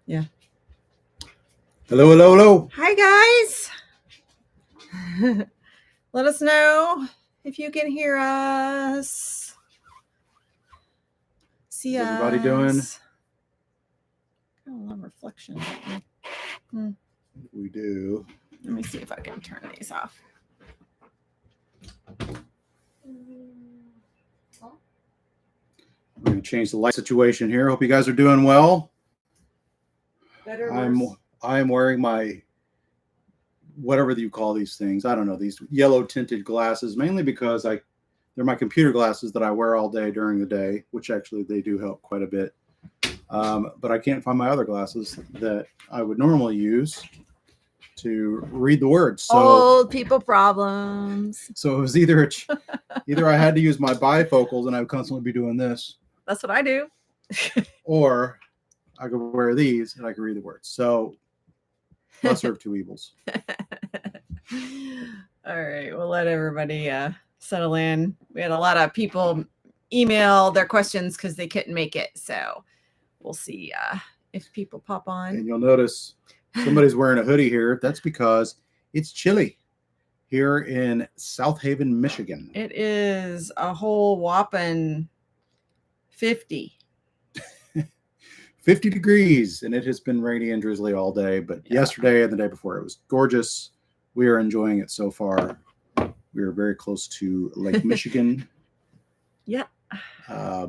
Yeah. Hello, hello, hello. Hi, guys. Let us know if you can hear us. See How's us. everybody doing? Got a lot of reflection. We do. Let me see if I can turn these off. I'm going to change the light situation here. Hope you guys are doing well. Better. I'm wearing my, whatever you call these things. I don't know, these yellow tinted glasses, mainly because they're my computer glasses that I wear all day during the day, which actually they do help quite a bit. But I can't find my other glasses that I would normally use to read the words. So old people problems. So it was either I had to use my bifocals and I would constantly be doing this. That's what I do. Or I could wear these and I could read the words. So lesser of two evils. All right, we'll let everybody settle in. We had a lot of people email their questions because they couldn't make it. So we'll see if people pop on. And you'll notice somebody's wearing a hoodie here. That's because it's chilly here in South Haven, Michigan. It is a whole whopping 50. 50 degrees, and it has been rainy and drizzly all day. But yesterday and the day before, it was gorgeous. We are enjoying it so far. We are very close to Lake Michigan. Yeah. I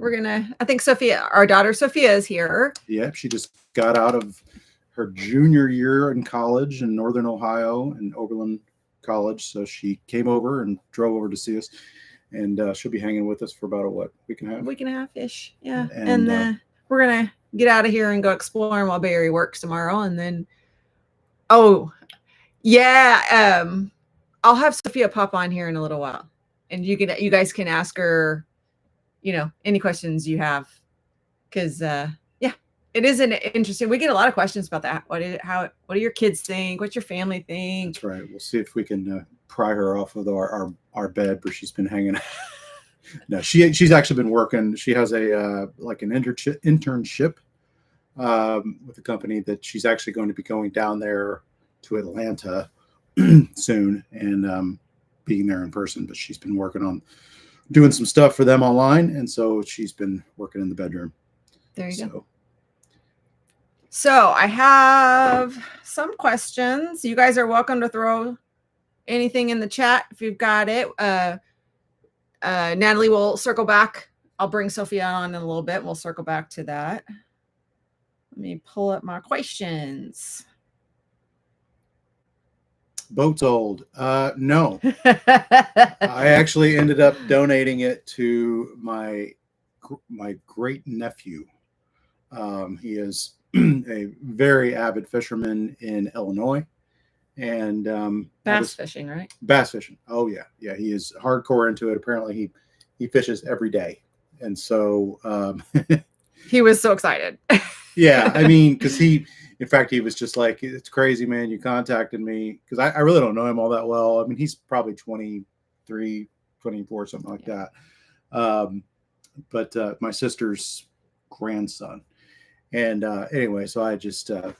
think Sophia, our daughter Sophia, is here. Yeah, she just got out of her junior year in college in Northern Ohio in Oberlin College. So she came over and drove over to see us, and she'll be hanging with us for about a week and a half? Week and a half-ish, yeah. And we're going to get out of here and go exploring while Barry works tomorrow. And then, I'll have Sophia pop on here in a little while. And you guys can ask her, any questions you have. Because, it is an interesting. We get a lot of questions about that. What do your kids think? What's your family think? That's right. We'll see if we can pry her off of our bed where she's been hanging out. No, she's actually been working. She has an internship with a company that she's actually going to be going down there to Atlanta soon and being there in person. But she's been working on doing some stuff for them online, and so she's been working in the bedroom. There you go. So I have some questions. You guys are welcome to throw anything in the chat if you've got it. Natalie will circle back. I'll bring Sophia on in a little bit. We'll circle back to that. Let me pull up my questions. Boat's old. No. I actually ended up donating it to my great nephew. He is a very avid fisherman in Illinois, and bass fishing, right? Bass fishing. Oh yeah, he is hardcore into it. Apparently, he fishes every day, and so he was so excited. Yeah, I mean, because he was just like, "It's crazy, man. You contacted me," because I really don't know him all that well. I mean, he's probably 23, 24, something like that. But my sister's grandson. And anyway, so I just said,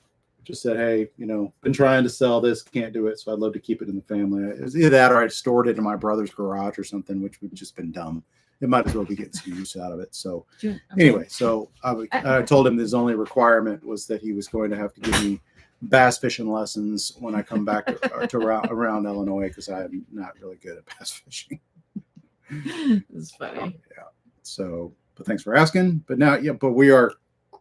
hey, been trying to sell this, can't do it. So I'd love to keep it in the family. It was either that or I stored it in my brother's garage or something, which would just been dumb. It might as well be getting some use out of it. So anyway, so I told him his only requirement was that he was going to have to give me bass fishing lessons when I come back to around Illinois, because I'm not really good at bass fishing. It's funny. Yeah. So, but thanks for asking. But but we are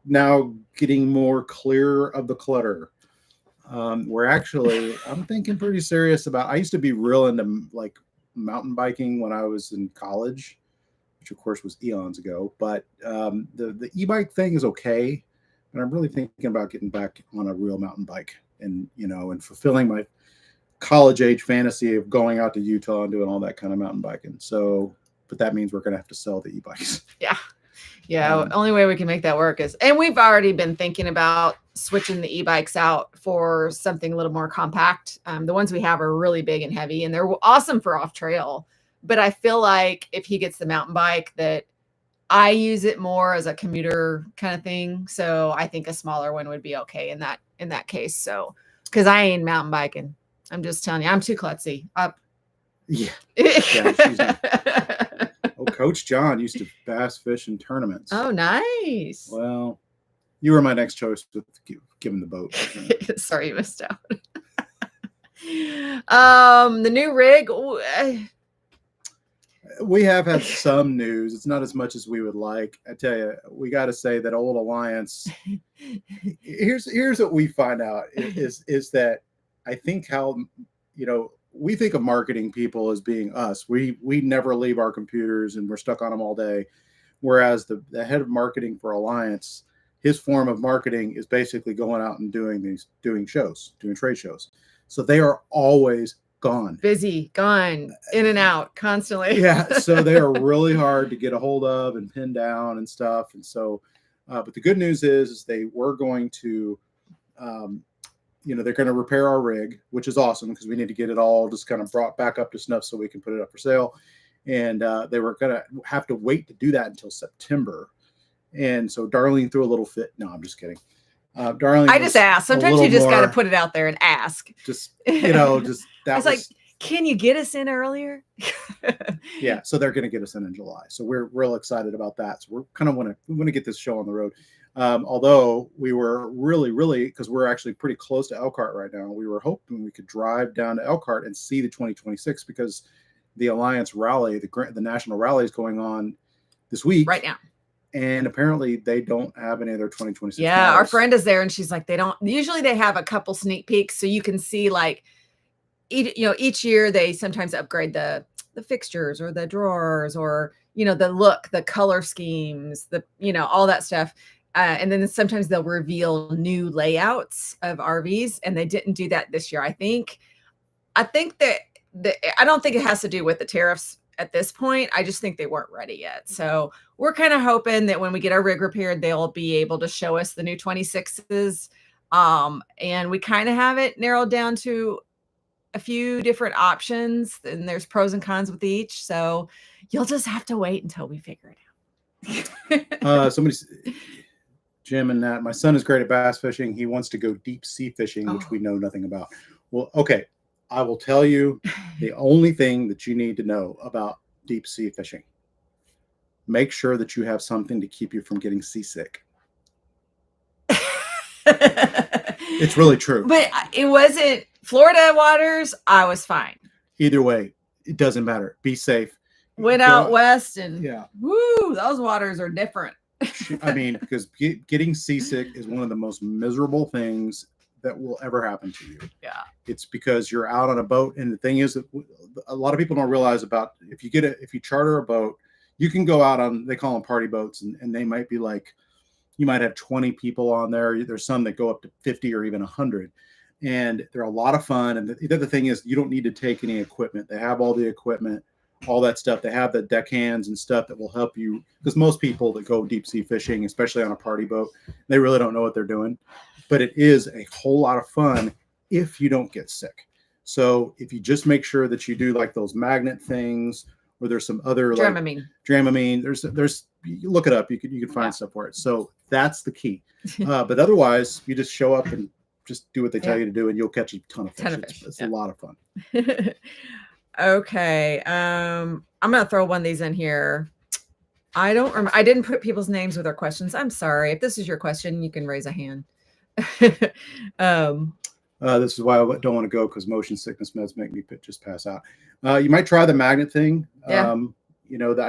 now getting more clear of the clutter. We're actually, I'm thinking pretty serious about, I used to be real into like mountain biking when I was in college, which of course was eons ago, but the e-bike thing is okay. And I'm really thinking about getting back on a real mountain bike and, and fulfilling my college age fantasy of going out to Utah and doing all that kind of mountain biking. So, but that means we're going to have to sell the e-bikes. Yeah. Only way we can make that work is, and we've already been thinking about switching the e-bikes out for something a little more compact. The ones we have are really big and heavy, and they're awesome for off trail. But I feel like if he gets the mountain bike, that I use it more as a commuter kind of thing. So I think a smaller one would be okay in that case. So because I ain't mountain biking. I'm just telling you, I'm too klutzy. Up. Yeah. She's not. Oh, Coach John used to bass fish in tournaments. Oh, nice. Well, you were my next choice with giving the boat. Sorry, you missed out. The new rig. We have had some news. It's not as much as we would like. I tell you, we got to say that Old Alliance. Here's what we find out is that I think how we think of marketing people as being us. We never leave our computers and we're stuck on them all day. Whereas the head of marketing for Alliance, his form of marketing is basically going out and doing trade shows. So they are always gone. Busy, gone, in and out constantly. Yeah. So they are really hard to get a hold of and pin down and stuff. And so, but the good news is they were going to, they're going to repair our rig, which is awesome because we need to get it all just kind of brought back up to snuff so we can put it up for sale. And they were going to have to wait to do that until September. And so Darlene threw a little fit. No, I'm just kidding. Darlene, I just asked. Sometimes you just got to put it out there and ask. Just that was like, can you get us in earlier? Yeah, so they're going to get us in July. So we're real excited about that. So we're kind of want to get this show on the road. Although we were really, because we're actually pretty close to Elkhart right now, we were hoping we could drive down to Elkhart and see the 2026 because the Alliance rally, the national rally is going on this week. Right now. And apparently they don't have any of their 2026. Yeah, models. our friend is there and she's like, usually they have a couple sneak peeks so you can see like, each year they sometimes upgrade the fixtures or the drawers or, the look, the color schemes, all that stuff. And then sometimes they'll reveal new layouts of RVs and they didn't do that this year. I think that I don't think it has to do with the tariffs at this point. I just think they weren't ready yet. So we're kind of hoping that when we get our rig repaired, they'll be able to show us the new 26s. And we kind of have it narrowed down to a few different options and there's pros and cons with each. So you'll just have to wait until we figure it out. Jim and Nat, my son is great at bass fishing. He wants to go deep sea fishing, which we know nothing about. Well, okay. I will tell you the only thing that you need to know about deep sea fishing. Make sure that you have something to keep you from getting seasick. It's really true. But it wasn't Florida waters. I was fine. Either way, it doesn't matter. Be safe. Went out west and yeah. Woo, those waters are different. I mean, because getting seasick is one of the most miserable things that will ever happen to you. Yeah. It's because you're out on a boat. And the thing is that a lot of people don't realize about if you charter a boat, you can go out on, they call them party boats and they might be like, you might have 20 people on there. There's some that go up to 50 or even 100. And they're a lot of fun. And the other thing is you don't need to take any equipment. They have all the equipment, all that stuff. They have the deck hands and stuff that will help you. Because most people that go deep sea fishing, especially on a party boat, they really don't know what they're doing. But it is a whole lot of fun if you don't get sick. So if you just make sure that you do like those magnet things, or there's some other Dramamine. There's you look it up. You can find stuff for it. So that's the key. But otherwise, you just show up and just do what they tell you to do, and you'll catch a ton of fish. It's a lot of fun. Okay. I'm gonna throw one of these in here. I don't remember. I didn't put people's names with their questions. I'm sorry. If this is your question, you can raise a hand. This is why I don't want to go because motion sickness meds make me just pass out. You might try the magnet thing. Yeah. I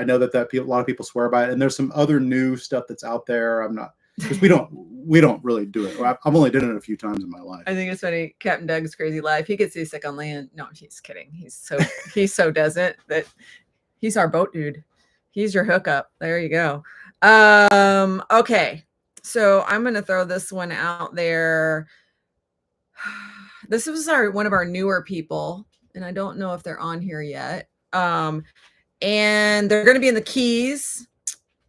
know that a lot of people swear by it, and there's some other new stuff that's out there. I'm not because we don't really do it. I've only done it a few times in my life. I think it's funny. Captain Doug's crazy life. He gets seasick on land. No, he's kidding. He so doesn't that he's our boat dude. He's your hookup. There you go. Okay. So I'm going to throw this one out there. This was one of our newer people, and I don't know if they're on here yet. And they're going to be in the Keys,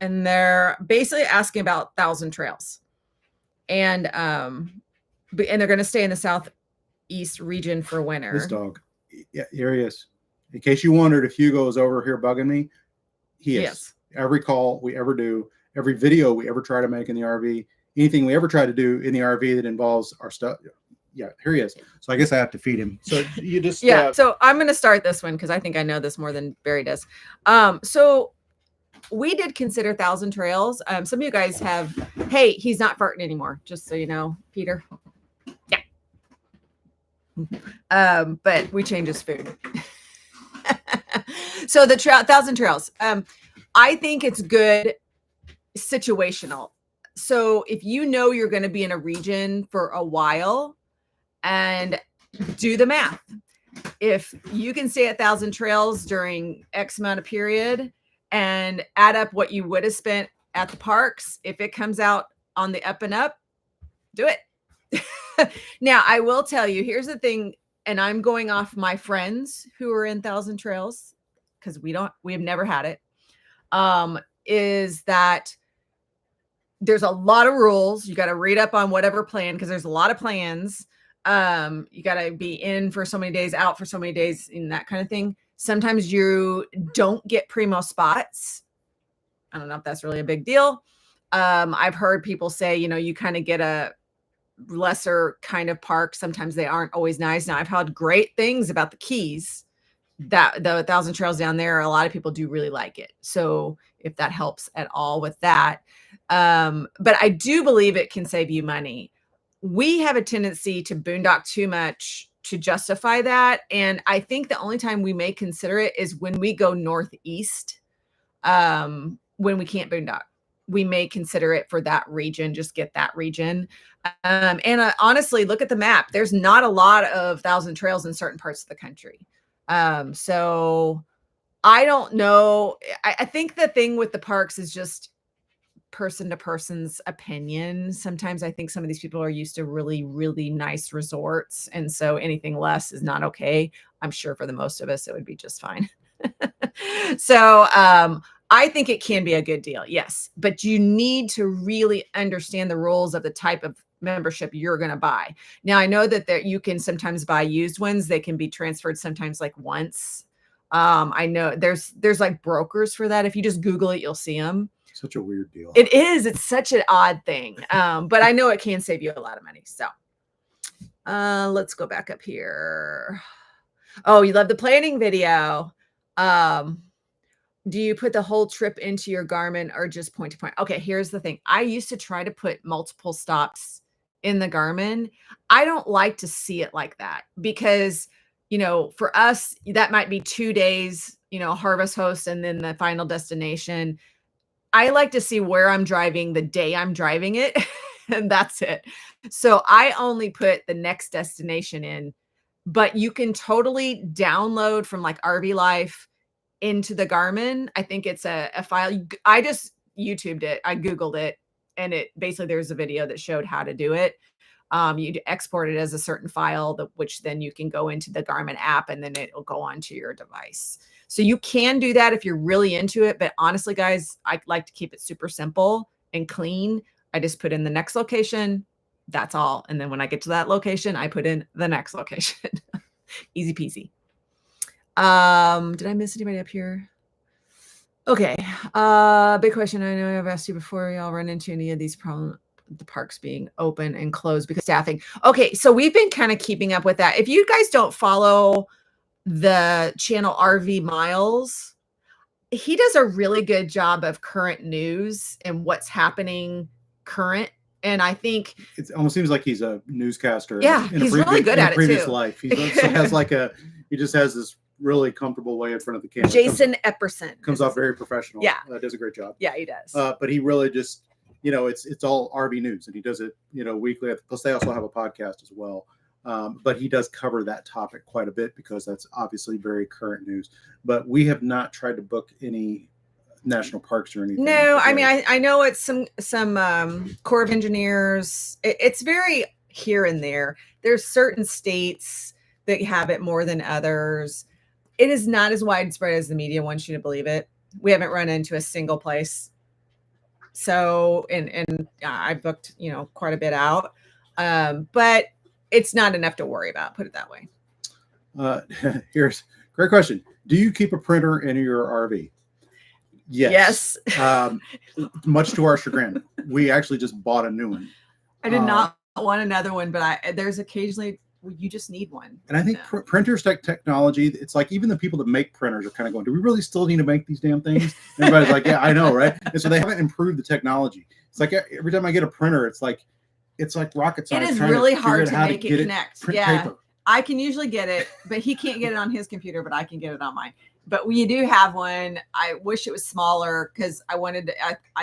and they're basically asking about 1,000 trails. And they're going to stay in the southeast region for winter. This dog. Yeah, here he is. In case you wondered if Hugo is over here bugging me, he is. every call we ever do, every video we ever try to make in the RV, anything we ever try to do in the RV that involves our stuff. Yeah, here he is. So I guess I have to feed him. So you just yeah. So I'm going to start this one because I think I know this more than Barry does. So we did consider Thousand Trails. Some of you guys have. Hey, he's not farting anymore. Just so you know, Peter. Yeah. But we changed his food. So the Thousand Trails. I think it's good situational. So if you know you're going to be in a region for a while, and do the math. If you can stay at Thousand Trails during X amount of period and add up what you would have spent at the parks, if it comes out on the up and up, do it. Now, I will tell you, here's the thing, and I'm going off my friends who are in Thousand Trails because we have never had it, is that there's a lot of rules. You got to read up on whatever plan because there's a lot of plans. You got to be in for so many days, out for so many days, and that kind of thing. Sometimes you don't get primo spots. I don't know if that's really a big deal. I've heard people say, you kind of get a lesser kind of park. Sometimes they aren't always nice. Now, I've heard great things about the Keys, that the Thousand Trails down there. A lot of people do really like it. So if that helps at all with that. But I do believe it can save you money. We have a tendency to boondock too much to justify that. And I think the only time we may consider it is when we go northeast, when we can't boondock. We may consider it for that region, just get that region. And honestly, look at the map. There's not a lot of Thousand Trails in certain parts of the country. So I don't know. I think the thing with the parks is just person to person's opinion. Sometimes I think some of these people are used to really, really nice resorts. And so anything less is not okay. I'm sure for the most of us, it would be just fine. So I think it can be a good deal. Yes. But you need to really understand the rules of the type of membership you're going to buy. Now, I know that you can sometimes buy used ones. They can be transferred sometimes like once. I know there's like brokers for that. If you just Google it, you'll see them. Such a weird deal. It is. It's such an odd thing. But I know it can save you a lot of money. So let's go back up here. Oh, you love the planning video. Do you put the whole trip into your Garmin or just point to point? Okay, here's the thing. I used to try to put multiple stops in the Garmin. I don't like to see it like that because, for us, that might be 2 days, Harvest Host and then the final destination. I like to see where I'm driving the day I'm driving it, and that's it. So I only put the next destination in, but you can totally download from like RV Life into the Garmin. I think it's a file. I just YouTubed it. I Googled it, and there's a video that showed how to do it. You export it as a certain file, which then you can go into the Garmin app, and then it'll go onto your device. So you can do that if you're really into it. But honestly, guys, I like to keep it super simple and clean. I just put in the next location. That's all. And then when I get to that location, I put in the next location. Easy peasy. Did I miss anybody up here? Okay. Big question. I know I've asked you before. Y'all run into any of these problems, the parks being open and closed because staffing. Okay. So we've been kind of keeping up with that. If you guys don't follow the channel RV Miles, he does a really good job of current news and what's happening current. And I think it almost seems like he's a newscaster. Yeah, he's really good at it previous too. Life. He just has this really comfortable way in front of the camera. Jason Epperson comes off very professional. Yeah, does a great job. Yeah, he does. But he really just, it's all RV news, and he does it, weekly. Plus, they also have a podcast as well. But he does cover that topic quite a bit because that's obviously very current news. But we have not tried to book any national parks or anything. No, I mean, I know it's some Corps of Engineers. It's very here and there. There's certain states that have it more than others. It is not as widespread as the media wants you to believe it. We haven't run into a single place. So, and I booked, quite a bit out. But it's not enough to worry about, put it that way. Here's a great question. Do you keep a printer in your RV? Yes. Yes. Much to our chagrin, we actually just bought a new one. I did not want another one, but there's occasionally you just need one. And I think printers technology, it's like even the people that make printers are kind of going, do we really still need to make these damn things? And everybody's like, yeah, I know, right? And so they haven't improved the technology. It's like every time I get a printer, it's like rocket science. It is really hard to make it connect. Yeah. Paper. I can usually get it, but he can't get it on his computer, but I can get it on mine. But we do have one. I wish it was smaller because I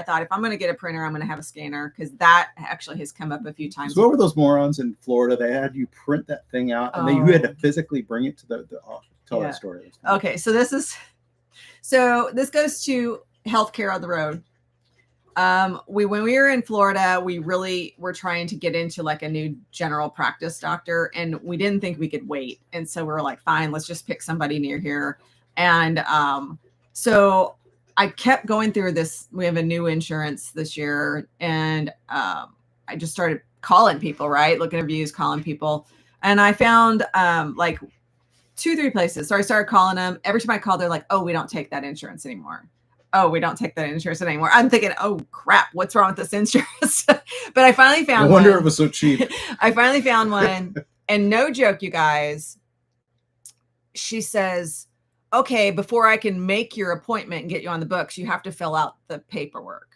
thought if I'm going to get a printer, I'm going to have a scanner because that actually has come up a few times. So what were those morons in Florida? They had you print that thing out and then you had to physically bring it to the office. Tell that story. Okay. So this goes to healthcare on the road. When we were in Florida, we really were trying to get into like a new general practice doctor and we didn't think we could wait. And so we were like, fine, let's just pick somebody near here. And so I kept going through this. We have a new insurance this year. And I just started calling people, right? Looking at reviews, calling people. And I found like 2-3 places. So I started calling them. Every time I called, they're like, oh, we don't take that insurance anymore. Oh, we don't take that insurance anymore. I'm thinking, oh crap, what's wrong with this insurance? But I finally found one. No wonder it was so cheap. I finally found one. And no joke, you guys. She says, okay, before I can make your appointment and get you on the books, you have to fill out the paperwork.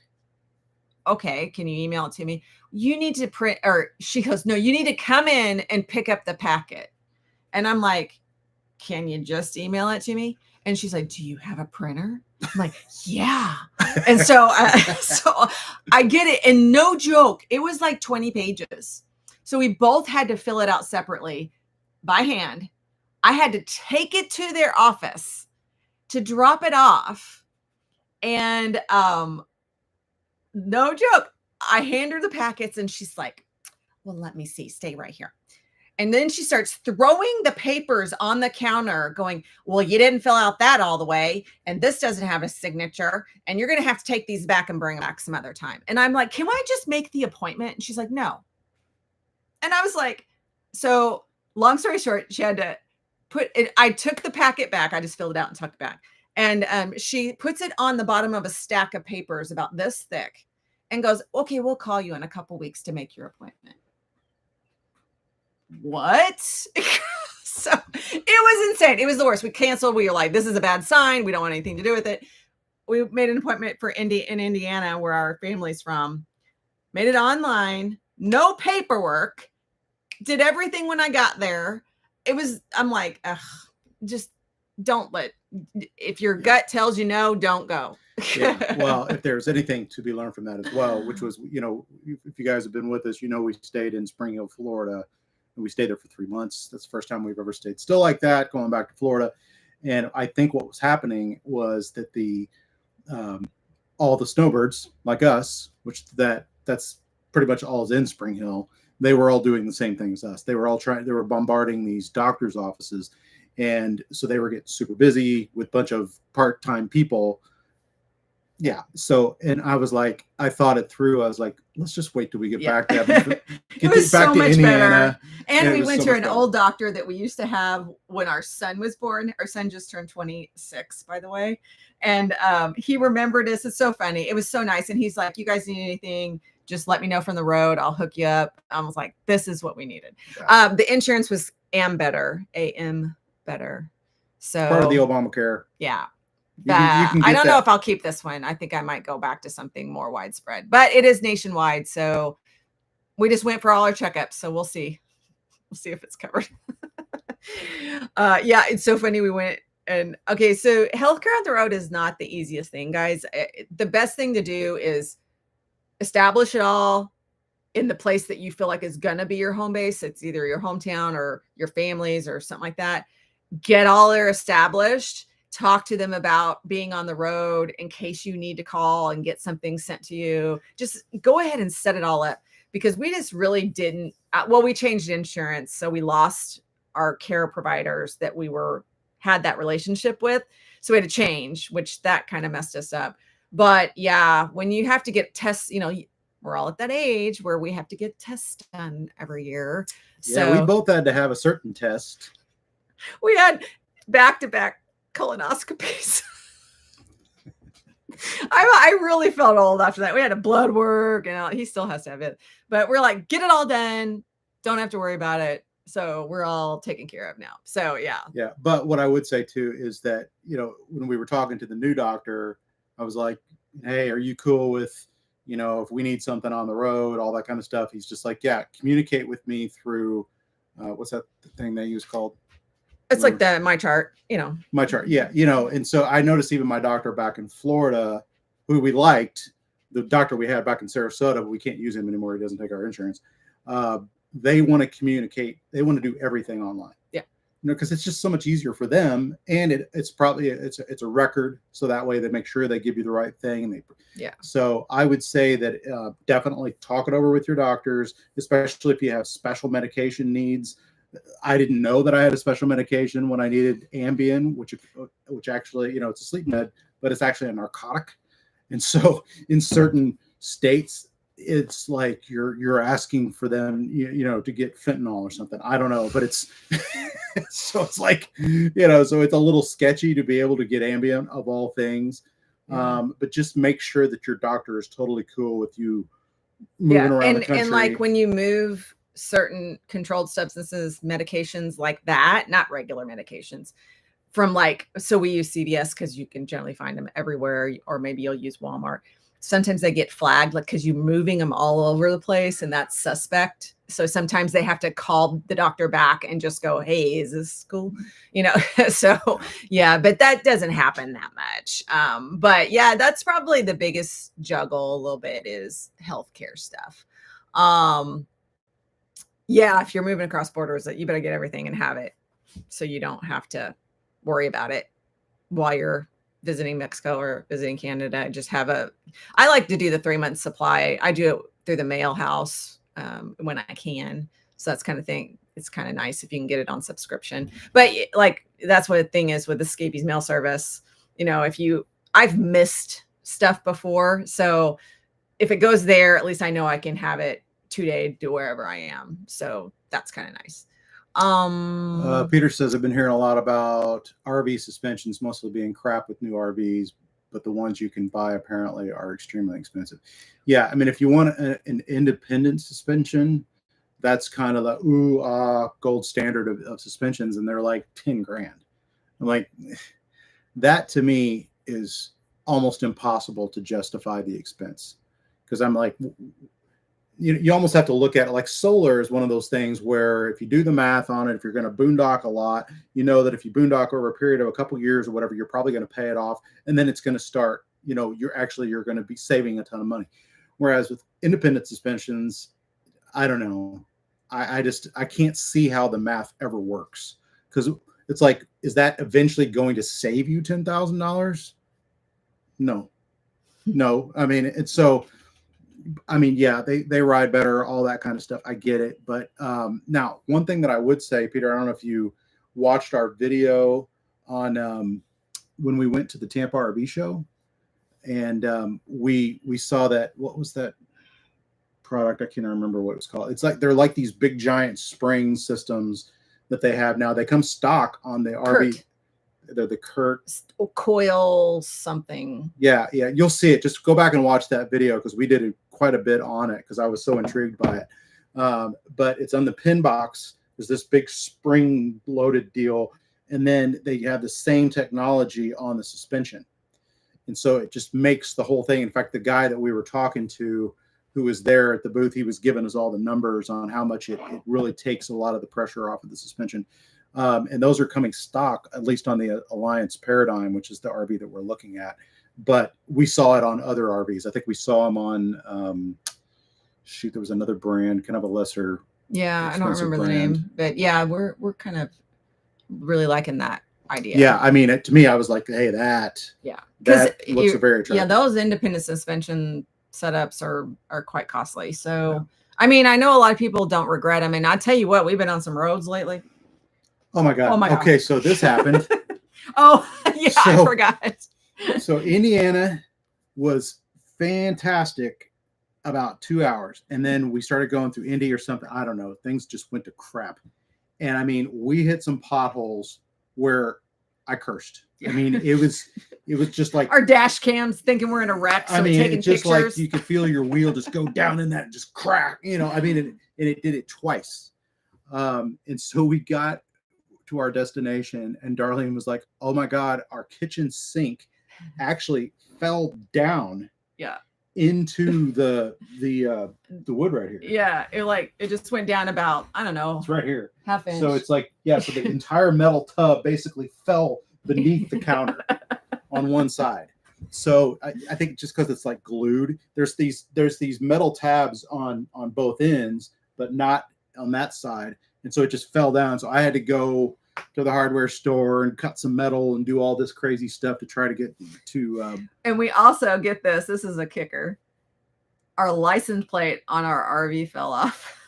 Okay, can you email it to me? You need to print, or she goes, no, you need to come in and pick up the packet. And I'm like, can you just email it to me? And she's like, do you have a printer? I'm like, yeah. And so I get it. And no joke, it was like 20 pages. So we both had to fill it out separately by hand. I had to take it to their office to drop it off. And no joke, I hand her the packets and she's like, well, let me see. Stay right here. And then she starts throwing the papers on the counter going, well, you didn't fill out that all the way. And this doesn't have a signature. And you're going to have to take these back and bring them back some other time. And I'm like, can I just make the appointment? And she's like, no. And I was like, so long story short, she had to put it. I took the packet back. I just filled it out and tucked it back. And she puts it on the bottom of a stack of papers about this thick and goes, okay, we'll call you in a couple weeks to make your appointment. What? So it was insane. It was the worst. We canceled. We were like, this is a bad sign. We don't want anything to do with it. We made an appointment for in Indiana, where our family's from. Made it online. No paperwork. Did everything when I got there. I'm like, ugh, just don't if your gut tells you no, don't go. Yeah. Well, if there's anything to be learned from that as well, which was, if you guys have been with us, we stayed in Spring Hill, Florida. And we stayed there for 3 months. That's the first time we've ever stayed still like that, going back to Florida. And I think what was happening was that all the snowbirds like us, that's pretty much all is in Spring Hill, they were all doing the same thing as us. They were bombarding these doctors' offices. And so they were getting super busy with a bunch of part-time people. Yeah. So, and I was like, I thought it through. I was like, let's just wait till we get back to it was back so to much Indiana. Better. And we went to an old doctor that we used to have when our son was born. Our son just turned 26, by the way. And he remembered us. It's so funny. It was so nice. And he's like, you guys need anything, just let me know from the road. I'll hook you up. I was like, this is what we needed. Yeah. The insurance was AM better. So part of the Obamacare. Yeah. I don't know if I'll keep this one. I think I might go back to something more widespread, but it is nationwide. So we just went for all our checkups. So we'll see. We'll see if it's covered. Yeah, it's so funny. We went and okay. So healthcare on the road is not the easiest thing, guys. The best thing to do is establish it all in the place that you feel like is going to be your home base. It's either your hometown or your family's or something like that. Get all there established. Talk to them about being on the road in case you need to call and get something sent to you. Just go ahead and set it all up, because we just really didn't. We changed insurance. So we lost our care providers that we had that relationship with. So we had to change, which that kind of messed us up. But yeah, when you have to get tests, we're all at that age where we have to get tests done every year. Yeah, so we both had to have a certain test. We had back-to-back colonoscopies. I really felt old after that. We had a blood work and he still has to have it, but we're like, get it all done. Don't have to worry about it. So we're all taken care of now. So yeah. Yeah. But what I would say too is that, when we were talking to the new doctor, I was like, hey, are you cool with, if we need something on the road, all that kind of stuff? He's just like, yeah, communicate with me through, what's that thing they use called? It's like my chart, My chart. Yeah. And so I noticed even my doctor back in Florida, who we liked, the doctor we had back in Sarasota, but we can't use him anymore. He doesn't take our insurance. They want to communicate. They want to do everything online. Yeah. Because it's just so much easier for them. And it's probably, it's a record. So that way they make sure they give you the right thing. And so I would say that definitely talk it over with your doctors, especially if you have special medication needs. I didn't know that I had a special medication when I needed Ambien, which actually, it's a sleep med, but it's actually a narcotic. And so in certain states, it's like you're asking for them, to get fentanyl or something. I don't know, but it's so it's like, so it's a little sketchy to be able to get Ambien of all things. But just make sure that your doctor is totally cool with you moving around the country. And like when you move certain controlled substances, medications like that, not regular medications, from so we use CVS because you can generally find them everywhere, or maybe you'll use Walmart. Sometimes they get flagged because you're moving them all over the place and that's suspect. So sometimes they have to call the doctor back and just go, hey, is this cool? So yeah, but that doesn't happen that much. But yeah, that's probably the biggest juggle a little bit is healthcare stuff. Yeah, if you're moving across borders, you better get everything and have it so you don't have to worry about it while you're visiting Mexico or visiting Canada. I like to do the 3-month supply. I do it through the mail house when I can. So that's kind of thing. It's kind of nice if you can get it on subscription. But that's what the thing is with the Scabies mail service. I've missed stuff before. So if it goes there, at least I know I can have it 2-day to wherever I am. So that's kind of nice. Peter says, I've been hearing a lot about RV suspensions mostly being crap with new RVs, but the ones you can buy apparently are extremely expensive. Yeah. I mean, if you want an independent suspension, that's kind of the gold standard of suspensions. And they're like 10 grand. I'm like, that to me is almost impossible to justify the expense. Cause I'm like, you almost have to look at it like solar is one of those things where if you do the math on it, if you're going to boondock a lot, that if you boondock over a period of a couple years or whatever, you're probably going to pay it off. And then it's going to start, you're going to be saving a ton of money. Whereas with independent suspensions, I don't know. I can't see how the math ever works because it's like, is that eventually going to save you $10,000? No. I mean, yeah, they ride better, all that kind of stuff. I get it. But now, one thing that I would say, Peter, I don't know if you watched our video on when we went to the Tampa RV show, and we saw that, what was that product? I can't remember what it was called. It's like they're like these big giant spring systems that they have now. They come stock on the RV. They're the coil something. Yeah. You'll see it. Just go back and watch that video because we did quite a bit on it because I was so intrigued by it. But it's on the pin box. There's this big spring loaded deal. And then they have the same technology on the suspension. And so it just makes the whole thing. In fact, the guy that we were talking to who was there at the booth, he was giving us all the numbers on how much it really takes a lot of the pressure off of the suspension. And those are coming stock, at least on the Alliance Paradigm, which is the RV that we're looking at. But we saw it on other RVs. I think we saw them on, there was another brand, kind of a lesser. Yeah, I don't remember the name. But yeah, we're kind of really liking that idea. Yeah, I mean, to me, I was like, hey, that looks very attractive. Yeah, those independent suspension setups are quite costly. So, yeah. I mean, I know a lot of people don't regret them. And I tell you what, we've been on some roads lately. Oh my God. Okay, so this happened. I forgot. So Indiana was fantastic about 2 hours. And then we started going through Indy or something. I don't know. Things just went to crap. And I mean, we hit some potholes where I cursed. I mean, it was just like our dash cams thinking we're in a wreck. So I mean, taking it's just pictures. like you could feel your wheel just go down in that and just crack, you know. I mean, and it did it twice. And so we got to our destination, and Darlene was like, "Oh my God, our kitchen sink actually fell down." Yeah. Into the wood right here. Yeah, it just went down about, I don't know. It's right here. Half inch. So it's like, yeah, so the entire metal tub basically fell beneath the counter on one side. So I think just because it's like glued, there's these metal tabs on both ends, but not on that side. And so it just fell down. So I had to go to the hardware store and cut some metal and do all this crazy stuff to try to get to. And we also get this. This is a kicker. Our license plate on our RV fell off.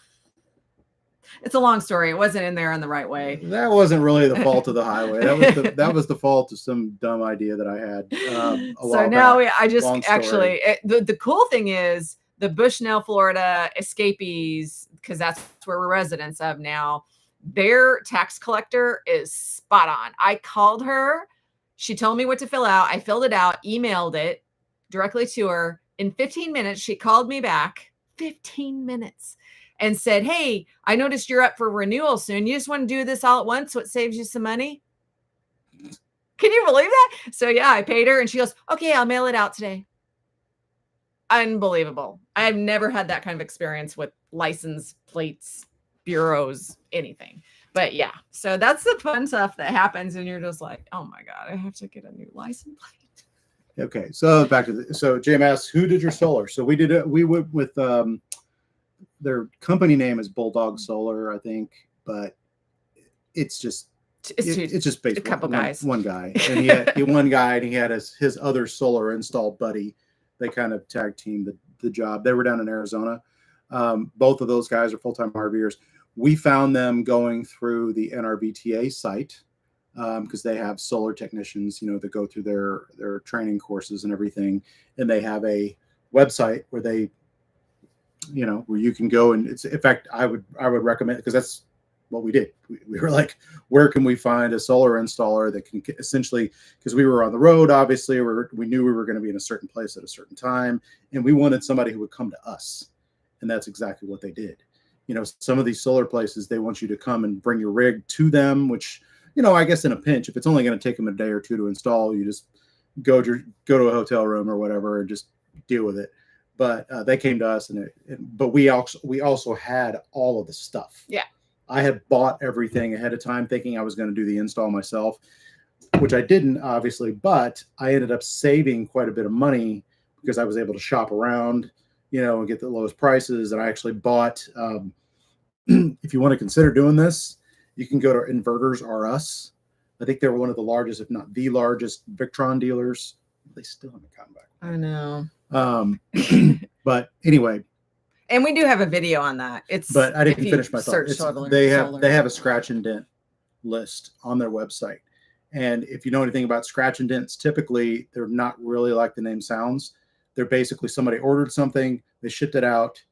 It's a long story. It wasn't in there in the right way. That wasn't really the fault of the highway. That was the fault of some dumb idea that I had. So now the cool thing is the Bushnell, Florida escapees, because that's where we're residents of now. Their tax collector is spot on. I called her. She told me what to fill out. I filled it out, emailed it directly to her. In 15 minutes, she called me back, 15 minutes, and said, "Hey, I noticed you're up for renewal soon. You just want to do this all at once so it saves you some money?" Can you believe that? So yeah, I paid her, and she goes, "Okay, I'll mail it out today." Unbelievable. I've never had that kind of experience with license plates, bureaus, anything. But yeah, so that's the fun stuff that happens, and you're just like, "Oh my God, I have to get a new license plate." Okay, so back to so Jim asks, who did your solar? So we went with their company name is Bulldog Solar, I think, but it's just based a couple guys, one guy, and he had one guy, and he had his other solar install buddy. They kind of tag teamed the job. They were down in Arizona. Both of those guys are full-time RVers. We found them going through the NRBTA site because they have solar technicians, you know, that go through their training courses and everything. And they have a website where they, you know, where you can go, and it's, in fact, I would recommend, because that's what we did. We were like, where can we find a solar installer that can essentially, because we were on the road, obviously, we knew we were going to be in a certain place at a certain time, and we wanted somebody who would come to us. And that's exactly what they did. You know, some of these solar places, they want you to come and bring your rig to them, which, you know, I guess in a pinch, if it's only going to take them a day or two to install, you just go to a hotel room or whatever and just deal with it. But they came to us, but we also had all of the stuff. Yeah. I had bought everything ahead of time thinking I was going to do the install myself, which I didn't, obviously, but I ended up saving quite a bit of money because I was able to shop around, you know, and get the lowest prices. And I actually bought, if you want to consider doing this, you can go to Inverters R Us. I think they were one of the largest, if not the largest, Victron dealers. They still haven't come back. I know. But anyway. And we do have a video on that. But I didn't finish my thought. They have a scratch and dent list on their website. And if you know anything about scratch and dents, typically they're not really like the name sounds. They're basically somebody ordered something, they shipped it out,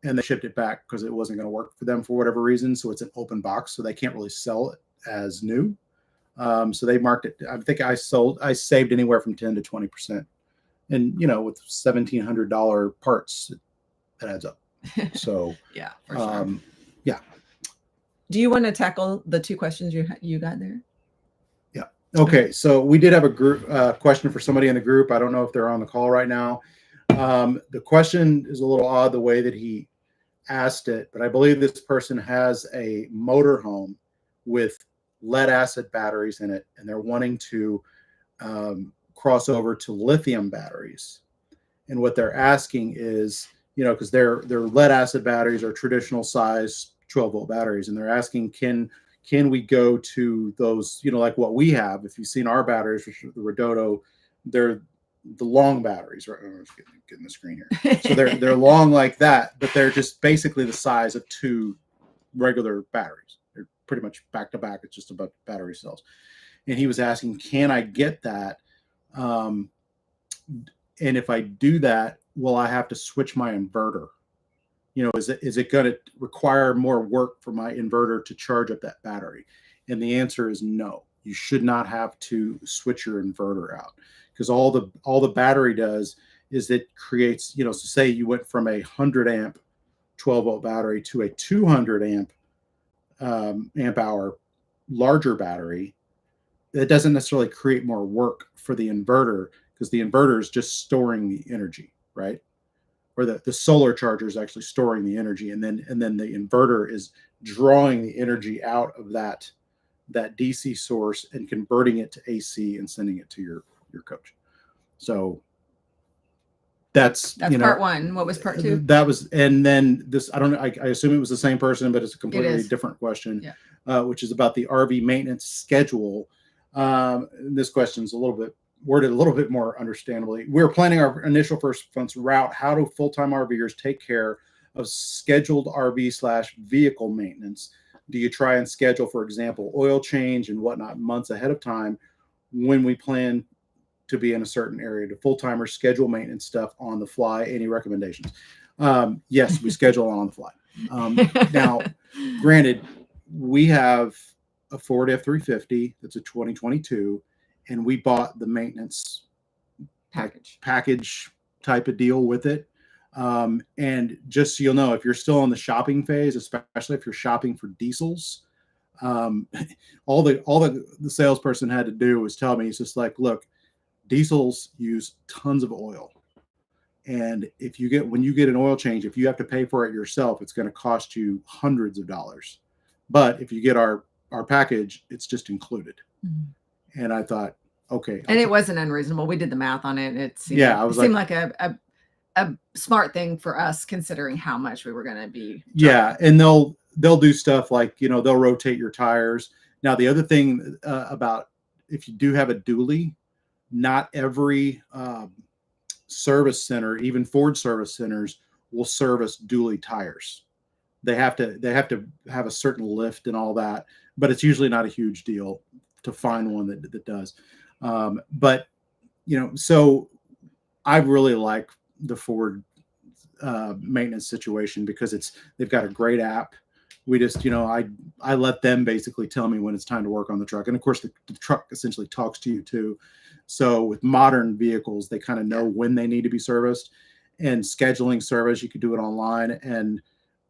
and they shipped it back because it wasn't going to work for them for whatever reason. So it's an open box, so they can't really sell it as new. So they marked it. I think I saved anywhere from 10 to 20%. And, you know, with $1,700 parts, that adds up. So yeah, for sure. Yeah. Do you want to tackle the two questions you got there? Yeah. Okay. So we did have a group question for somebody in the group. I don't know if they're on the call right now. The question is a little odd the way that he asked it, but I believe this person has a motorhome with lead acid batteries in it, and they're wanting to cross over to lithium batteries. And what they're asking is, you know, because their lead acid batteries are traditional size 12-volt batteries, and they're asking, can we go to those, you know, like what we have? If you've seen our batteries, which are the Redodo, they're the long batteries, right? I'm just getting the screen here. So they're long like that, but they're just basically the size of two regular batteries. They're pretty much back to back. It's just about battery cells. And he was asking, can I get that? And if I do that, will I have to switch my inverter? You know, is it going to require more work for my inverter to charge up that battery? And the answer is no. you should not have to switch your inverter out, because all the battery does is it creates, so say you went from a 100 amp 12-volt battery to a 200 amp hour larger battery. That doesn't necessarily create more work for the inverter, because the inverter is just storing the energy, right? Or the solar charger is actually storing the energy, and then the inverter is drawing the energy out of that DC source and converting it to AC and sending it to your coach. So that's part one. What was part two? That was, and then this, I don't know, I assume it was the same person, but it's a completely different question, which is about the RV maintenance schedule. This question's worded a little bit more understandably. We're planning our initial first month's route. How do full-time RVers take care of scheduled RV/vehicle maintenance? Do you try and schedule, for example, oil change and whatnot months ahead of time when we plan to be in a certain area? Do full-timers schedule maintenance stuff on the fly? Any recommendations? Yes, we schedule on the fly. Now, granted, we have a Ford F-350 that's a 2022, and we bought the maintenance package type of deal with it. And just so you'll know, if you're still in the shopping phase, especially if you're shopping for diesels, all the salesperson had to do was tell me, it's just like, look, diesels use tons of oil. And when you get an oil change, if you have to pay for it yourself, it's going to cost you hundreds of dollars. But if you get our package, it's just included. Mm-hmm. And I thought, okay. And it wasn't unreasonable. We did the math on it. It seemed like a smart thing for us, considering how much we were going to be driving. Yeah. And they'll do stuff like, they'll rotate your tires. Now, the other thing about, if you do have a dually, not every service center, even Ford service centers, will service dually tires. They have to have a certain lift and all that, but it's usually not a huge deal to find one that does. But so I really like the Ford maintenance situation, because they've got a great app. We just, I let them basically tell me when it's time to work on the truck. And of course the truck essentially talks to you too. So with modern vehicles, they kind of know when they need to be serviced, and scheduling service, you could do it online. And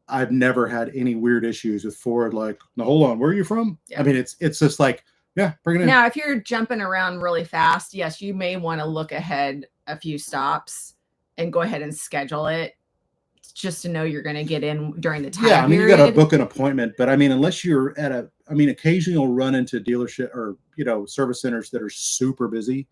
I've never had any weird issues with Ford. Like, no, hold on, where are you from? Yeah. I mean, it's just like, yeah, bring it in. Now, if you're jumping around really fast, yes, you may want to look ahead a few stops and go ahead and schedule it, just to know you're going to get in during the time. Yeah, I mean, you got to book an appointment, but I mean, unless you're occasionally you'll run into dealership or, service centers that are super busy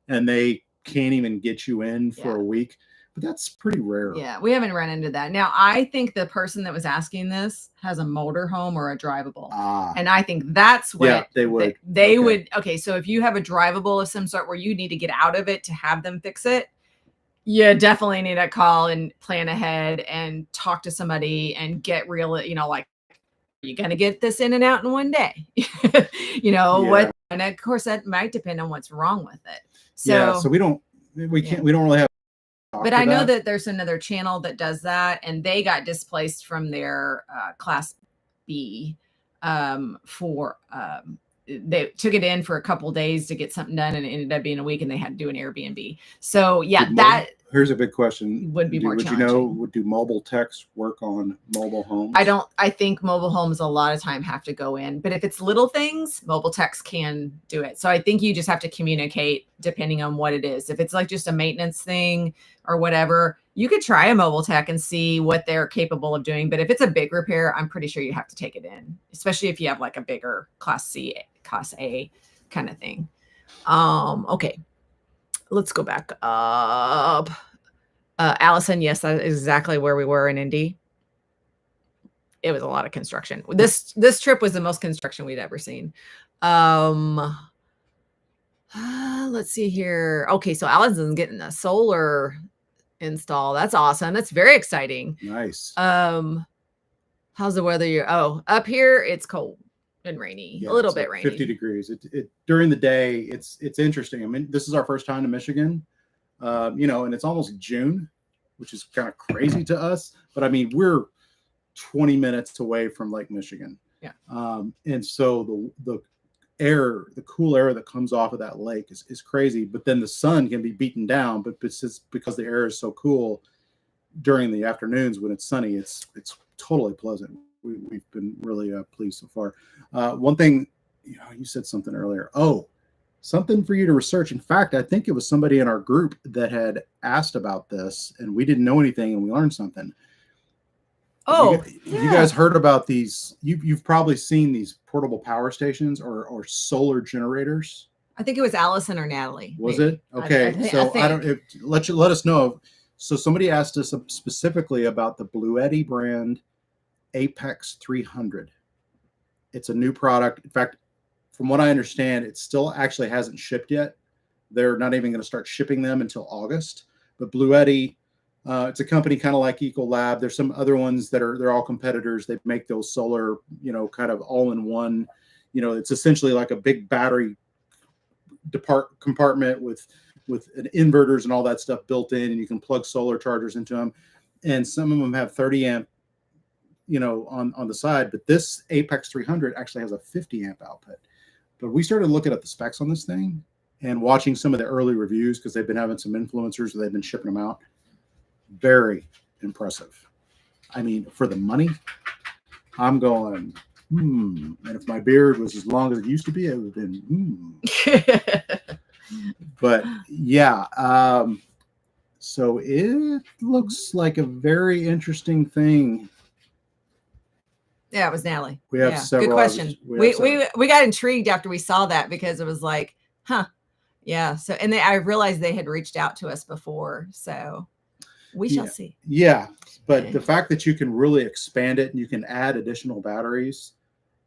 and they can't even get you in for a week, but that's pretty rare. Yeah, we haven't run into that. Now, I think the person that was asking this has a motorhome or a drivable. And I think that's what they would. They would. Okay, so if you have a drivable of some sort where you need to get out of it to have them fix it, you definitely need to call and plan ahead and talk to somebody and get real, like, are you going to get this in and out in one day? What, and of course that might depend on what's wrong with it. So we don't really have. But I know that there's another channel that does that, and they got displaced from their Class B they took it in for a couple of days to get something done, and it ended up being a week, and they had to do an Airbnb. So here's a big question. Would be more challenging. Would do mobile techs work on mobile homes? I think mobile homes a lot of time have to go in, but if it's little things, mobile techs can do it. So I think you just have to communicate depending on what it is. If it's like just a maintenance thing or whatever, you could try a mobile tech and see what they're capable of doing. But if it's a big repair, I'm pretty sure you have to take it in, especially if you have like a bigger Class A kind of thing. Okay. Let's go back up. Allison, yes, that's exactly where we were in Indy. It was a lot of construction. This trip was the most construction we'd ever seen. Let's see here. Okay, so Allison's getting a solar install. That's awesome. That's very exciting. Nice. How's the weather? Up here it's cold and rainy, a little bit rainy. 50 degrees. It during the day. It's interesting. I mean, this is our first time to Michigan, and it's almost June, which is kind of crazy to us. But I mean, we're 20 minutes away from Lake Michigan. Yeah. And so the air, the cool air that comes off of that lake is crazy. But then the sun can be beaten down, but it's just because the air is so cool during the afternoons when it's sunny, it's totally pleasant. We've been really pleased so far. One thing, you said something earlier. Oh, something for you to research. In fact, I think it was somebody in our group that had asked about this, and we didn't know anything, and we learned something. Oh, you guys heard about these? You've probably seen these portable power stations or solar generators. I think it was Allison or Natalie. Was it? Okay. I don't. Let us know. So somebody asked us specifically about the Bluetti brand Apex 300. It's a new product. In fact, from what I understand, it still actually hasn't shipped yet. They're not even going to start shipping them until August. But Bluetti, it's a company kind of like Ecolab. There's some other ones they're all competitors. They make those solar, kind of all-in-one. It's essentially like a big battery compartment with an inverters and all that stuff built in, and you can plug solar chargers into them. And some of them have 30 amp, on the side. But this Apex 300 actually has a 50 amp output. But we started looking at the specs on this thing and watching some of the early reviews because they've been having some influencers, they've been shipping them out. Very impressive. I mean, for the money, I'm going, and if my beard was as long as it used to be, it would have been, But yeah, so it looks like a very interesting thing. Yeah, it was Natalie. We have several. Good question. We got intrigued after we saw that because it was like, yeah. So, and I realized they had reached out to us before, so we shall see. Yeah, but the fact that you can really expand it and you can add additional batteries,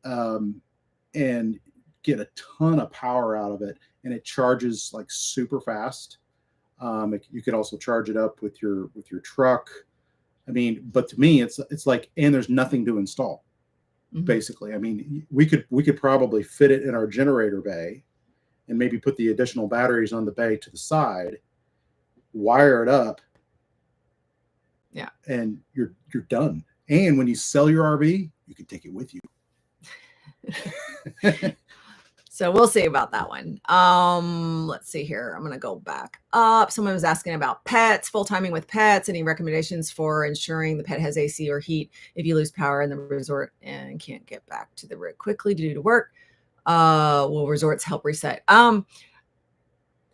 and get a ton of power out of it, and it charges like super fast. You can also charge it up with your truck. I mean, but to me, it's like, and there's nothing to install. Basically, I mean, we could probably fit it in our generator bay and maybe put the additional batteries on the bay to the side, wire it up, and you're done. And when you sell your RV, you can take it with you. So we'll see about that one. Let's see here. I'm going to go back up. Someone was asking about pets, full timing with pets. Any recommendations for ensuring the pet has AC or heat if you lose power in the resort and can't get back to the rig quickly due to work? Will resorts help reset?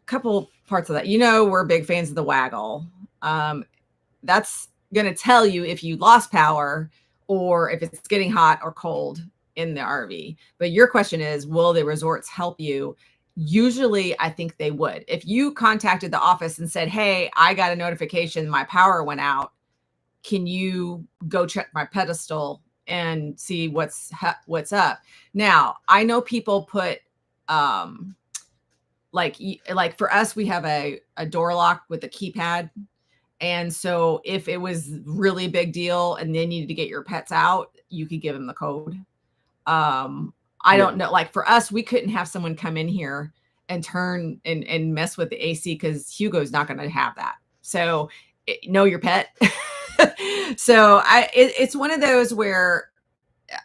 Couple parts of that. We're big fans of the waggle. That's going to tell you if you lost power or if it's getting hot or cold in the RV. But your question is, will the resorts help you? Usually, I think they would. If you contacted the office and said, hey, I got a notification, my power went out. Can you go check my pedestal and see what's up? Now, I know people put, like for us, we have a door lock with a keypad. And so if it was really a big deal and they needed to get your pets out, you could give them the code. I don't know. Like for us, we couldn't have someone come in here and turn and mess with the AC because Hugo's not going to have that. So know your pet. So it's one of those where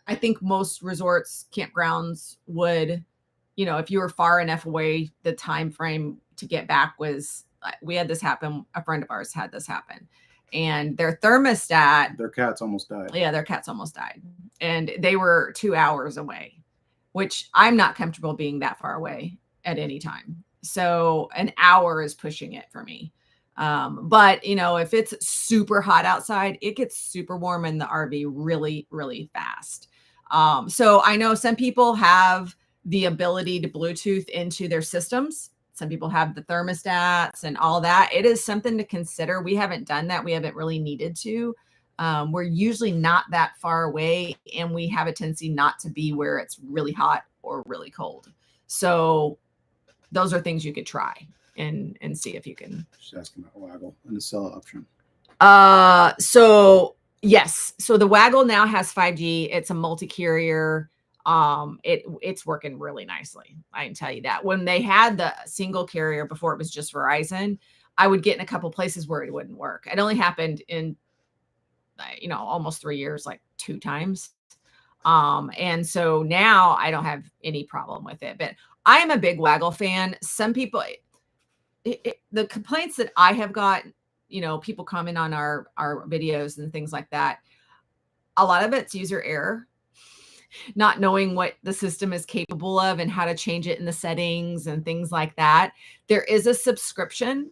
I think most resorts, campgrounds would, if you were far enough away, the time frame to get back was, we had this happen. A friend of ours had this happen. And their thermostat, their cats almost died. Yeah, their cats almost died. And they were 2 hours away, which I'm not comfortable being that far away at any time. So an hour is pushing it for me. But if it's super hot outside, it gets super warm in the RV really, really fast. So I know some people have the ability to Bluetooth into their systems. Some people have the thermostats and all that. It is something to consider. We haven't done that. We haven't really needed to. We're usually not that far away, and we have a tendency not to be where it's really hot or really cold. So those are things you could try and see if you can. Just asking about waggle and the cell option. So yes. So the waggle now has 5G. It's a multi-carrier. It's working really nicely. I can tell you that. When they had the single carrier before, it was just Verizon, I would get in a couple places where it wouldn't work. It only happened in, almost 3 years, like 2 times. And so now I don't have any problem with it, but I am a big Waggle fan. Some people, the complaints that I have got, people comment on our videos and things like that. A lot of it's user error, not knowing what the system is capable of and how to change it in the settings and things like that. There is a subscription.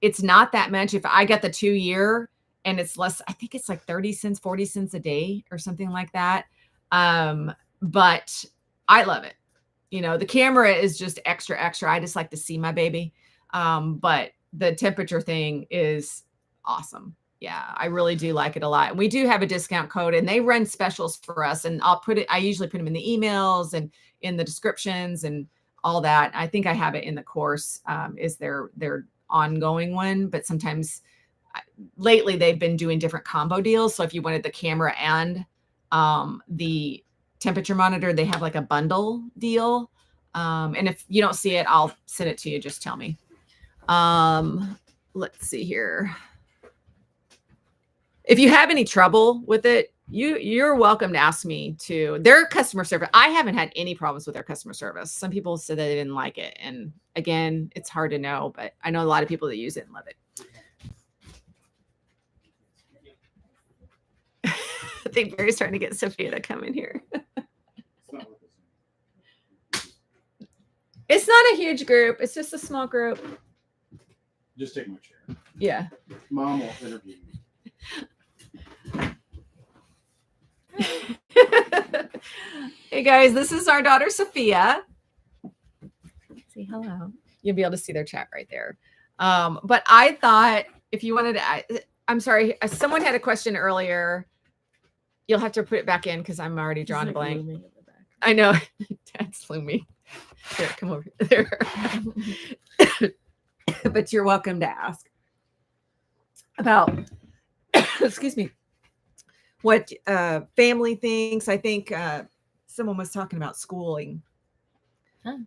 It's not that much. If I get the 2-year and it's less, I think it's like 30 cents, 40 cents a day or something like that. But I love it. The camera is just extra. I just like to see my baby. But the temperature thing is awesome. Yeah, I really do like it a lot. And we do have a discount code and they run specials for us. And I usually put them in the emails and in the descriptions and all that. I think I have it in the course, is their ongoing one, but sometimes lately they've been doing different combo deals. So if you wanted the camera and the temperature monitor, they have like a bundle deal. And if you don't see it, I'll send it to you. Just tell me. Let's see here. If you have any trouble with it, you're welcome to ask me to their customer service. I haven't had any problems with their customer service. Some people said they didn't like it. And again, it's hard to know, but I know a lot of people that use it and love it. I think Barry's trying to get Sophia to come in here. It's not a huge group. It's just a small group. Just take my chair. Yeah. Mom will interview you. Hey guys, this is our daughter Sophia. Say hello. You'll be able to see their chat right there. But I thought if you wanted to, I'm sorry, someone had a question earlier. You'll have to put it back in because I'm already drawing a blank. I know. That's Lumi. Here, come over there. But you're welcome to ask about, excuse me, what family thinks. I think someone was talking about schooling. Huh.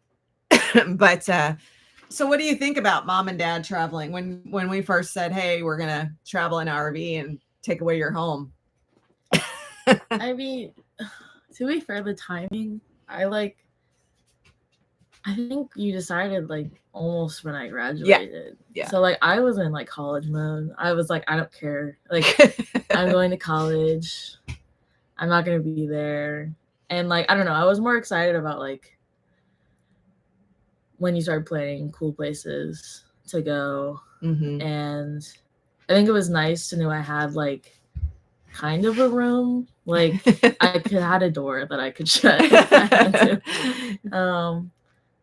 But so what do you think about mom and dad traveling? When we first said, hey, we're going to travel in RV and take away your home. I mean, to be fair, the timing, I think you decided like almost when I graduated. Yeah. So like I was in like college mode. I was like, I don't care. Like I'm going to college. I'm not going to be there. And like, I don't know. I was more excited about like when you started planning cool places to go. Mm-hmm. And I think it was nice to know I had like kind of a room. Like I had a door that I could shut.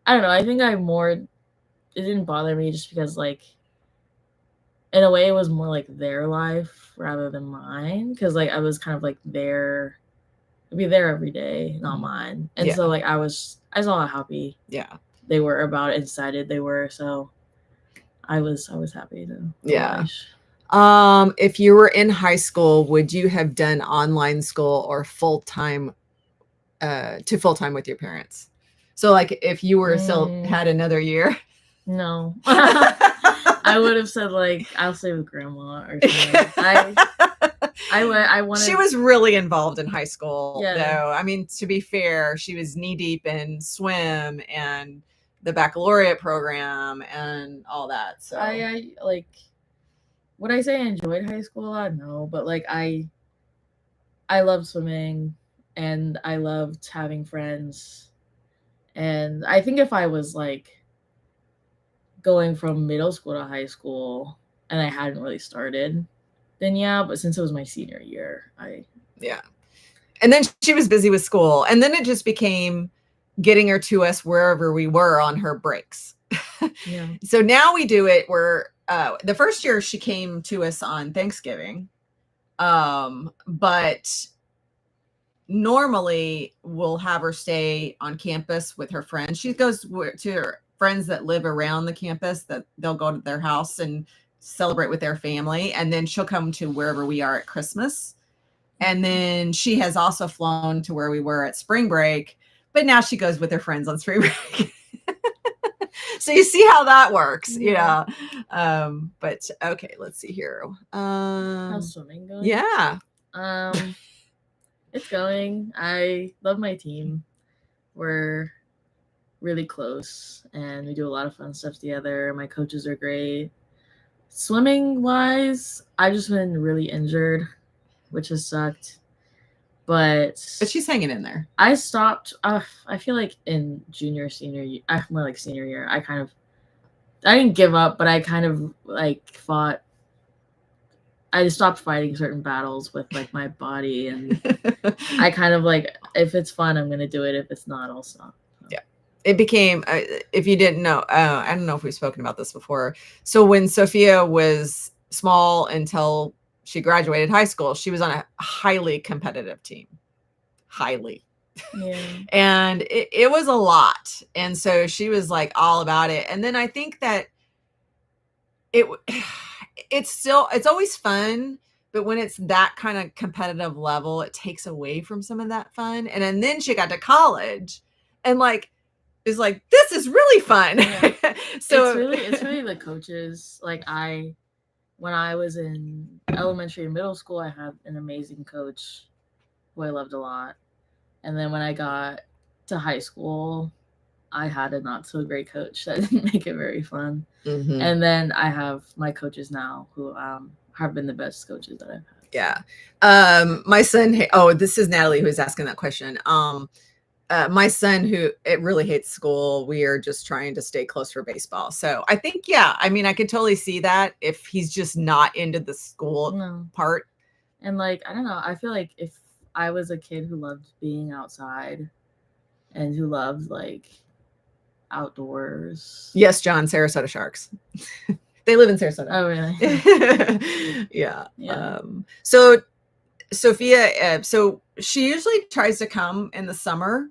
I don't know. I think it didn't bother me just because like in a way it was more like their life rather than mine. Cause like I was kind of like I'd be there every day, not mine. And so like I saw how happy they were about it and excited they were. So I was happy to watch. If you were in high school, would you have done online school or full-time with your parents? So like if you were still had another year? No. I would have said like, I'll stay with grandma or something. I wanted. She was really involved in high school though. I mean, to be fair, she was knee deep in swim and the baccalaureate program and all that. So I like, would I say I enjoyed high school a lot? No, but like I loved swimming and I loved having friends. And I think if I was like going from middle school to high school and I hadn't really started, then but since it was my senior year, and then she was busy with school and then it just became getting her to us wherever we were on her breaks. So now we do it where the first year she came to us on Thanksgiving, but normally we'll have her stay on campus with her friends. She goes to her friends that live around the campus, that they'll go to their house and celebrate with their family. And then she'll come to wherever we are at Christmas. And then she has also flown to where we were at spring break, but now she goes with her friends on spring break. So you see how that works, but okay, let's see here. How's swimming going? Yeah. It's going. I love my team. We're really close and we do a lot of fun stuff together. My coaches are great. Swimming wise, I've just been really injured, which has sucked. But she's hanging in there. I stopped. I feel like in senior year, more like senior year, I didn't give up, but I kind of like fought. I just stopped fighting certain battles with like my body, and I kind of like, if it's fun, I'm gonna do it. If it's not, I'll stop. Yeah, it became. If you didn't know, I don't know if we've spoken about this before. So when Sophia was small until she graduated high school, she was on a highly competitive team. Highly. Yeah. And it was a lot. And so she was like all about it. And then I think that it's always fun, but when it's that kind of competitive level, it takes away from some of that fun. And then she got to college and like is like, this is really fun. Yeah. So it's really the coaches. Like when I was in elementary and middle school, I had an amazing coach who I loved a lot. And then when I got to high school, I had a not so great coach that didn't make it very fun. Mm-hmm. And then I have my coaches now who have been the best coaches that I've had. Yeah. My son, this is Natalie who's asking that question. My son, who it really hates school, we are just trying to stay close for baseball. So I think, I mean, I could totally see that if he's just not into the school part. And like, I don't know, I feel like if I was a kid who loved being outside and who loved like outdoors. Yes, John, Sarasota Sharks. They live in Sarasota. Oh, really? Yeah. So Sophia, so she usually tries to come in the summer